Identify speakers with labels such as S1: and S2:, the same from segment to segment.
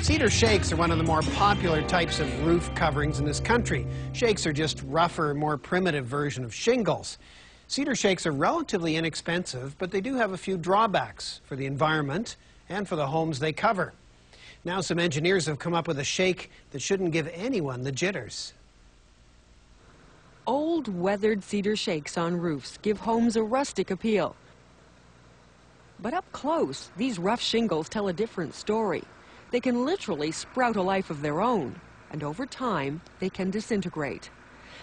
S1: Cedar shakes are one of the more popular types of roof coverings in this country. Shakes are just rougher, more primitive version of shingles. Cedar shakes are relatively inexpensive, but they do have a few drawbacks for the environment and for the homes they cover. Now some engineers have come up with a shake that shouldn't give anyone the jitters.
S2: Old, weathered cedar shakes on roofs give homes a rustic appeal. But up close, these rough shingles tell a different story. They can literally sprout a life of their own, and over time, they can disintegrate.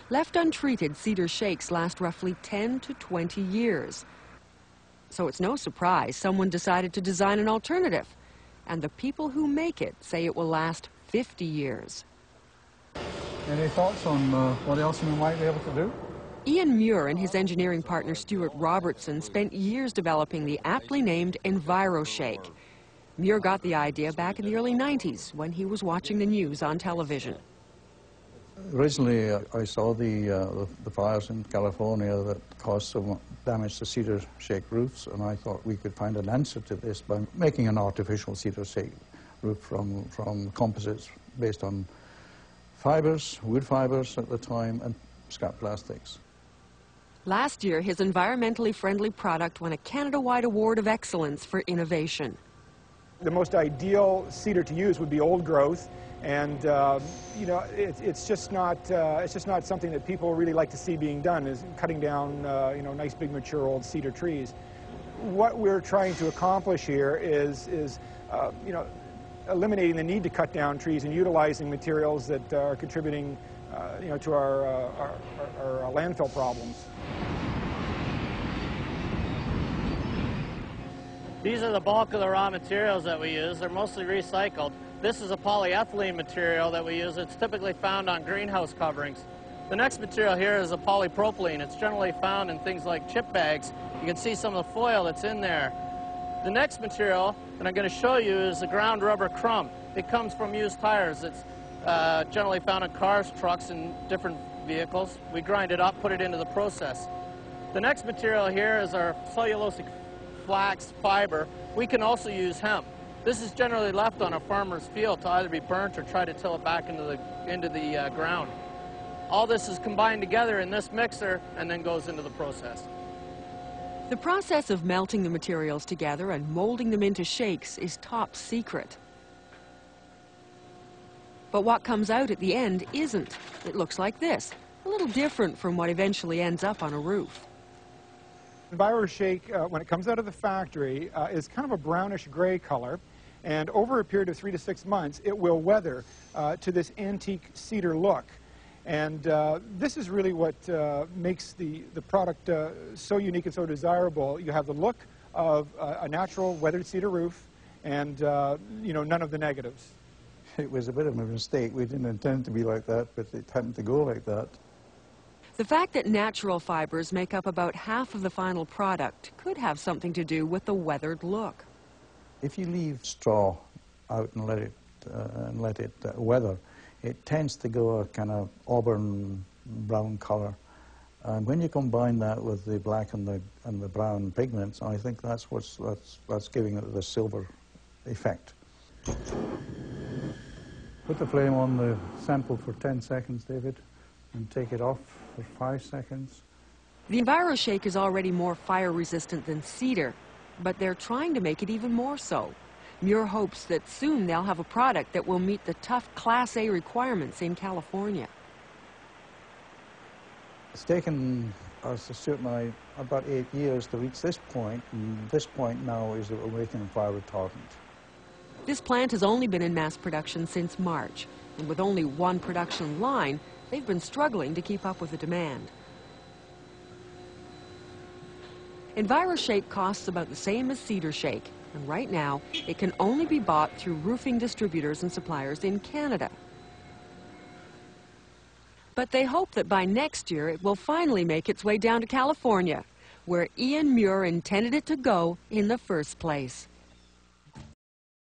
S2: Left untreated, cedar shakes last roughly 10 to 20 years. So it's no surprise someone decided to design an alternative, and the people who make it say it will last 50 years.
S3: Any thoughts on what else we might be able to do?
S2: Ian Muir and his engineering partner Stuart Robertson spent years developing the aptly named EnviroShake. Muir got the idea back in the early 90s when he was watching the news on television.
S4: Originally, I saw the fires in California that caused so much damage to cedar shake roofs, and I thought we could find an answer to this by making an artificial cedar shake roof from composites based on fibres, wood fibres at the time, and scrap plastics.
S2: Last year, his environmentally friendly product won a Canada-wide award of excellence for innovation.
S5: The most ideal cedar to use would be old growth, and you know, it's just not something that people really like to see being done, is cutting down you know, nice big mature old cedar trees. What we're trying to accomplish here is you know, eliminating the need to cut down trees and utilizing materials that are contributing you know, to our landfill problems.
S6: These are the bulk of the raw materials that we use. They're mostly recycled. This is a polyethylene material that we use. It's typically found on greenhouse coverings. The next material here is a polypropylene. It's generally found in things like chip bags. You can see some of the foil that's in there. The next material that I'm going to show you is the ground rubber crumb. It comes from used tires. It's generally found in cars, trucks, and different vehicles. We grind it up, put it into the process. The next material here is our cellulosic flax fiber. We can also use hemp. This is generally left on a farmer's field to either be burnt or try to till it back into the ground. All this is combined together in this mixer and then goes into the process.
S2: The process of melting the materials together and molding them into shakes is top secret. But what comes out at the end isn't. It looks like this, a little different from what eventually ends up on a roof.
S5: EnviroShake, when it comes out of the factory, is kind of a brownish gray color, and over a period of 3 to 6 months, it will weather to this antique cedar look. And this is really what makes the product so unique and so desirable. You have the look of a natural weathered cedar roof, and you know, none of the negatives.
S4: It was a bit of a mistake. We didn't intend to be like that, but it happened to go like that.
S2: The fact that natural fibers make up about half of the final product could have something to do with the weathered look.
S4: If you leave straw out and let it weather, it tends to go a kind of auburn brown color. And when you combine that with the black and the brown pigments, I think that's what's giving it the silver effect. Put the flame on the sample for 10 seconds, David, and take it off for 5 seconds.
S2: The EnviroShake is already more fire-resistant than cedar, but they're trying to make it even more so. Muir hopes that soon they'll have a product that will meet the tough Class A requirements in California.
S4: It's taken us, Stuart and I, about 8 years to reach this point, and this point now is that we're making a fire retardant.
S2: This plant has only been in mass production since March, and with only one production line, they've been struggling to keep up with the demand. EnviroShake costs about the same as Cedar Shake, and right now it can only be bought through roofing distributors and suppliers in Canada. But they hope that by next year it will finally make its way down to California, where Ian Muir intended it to go in the first place.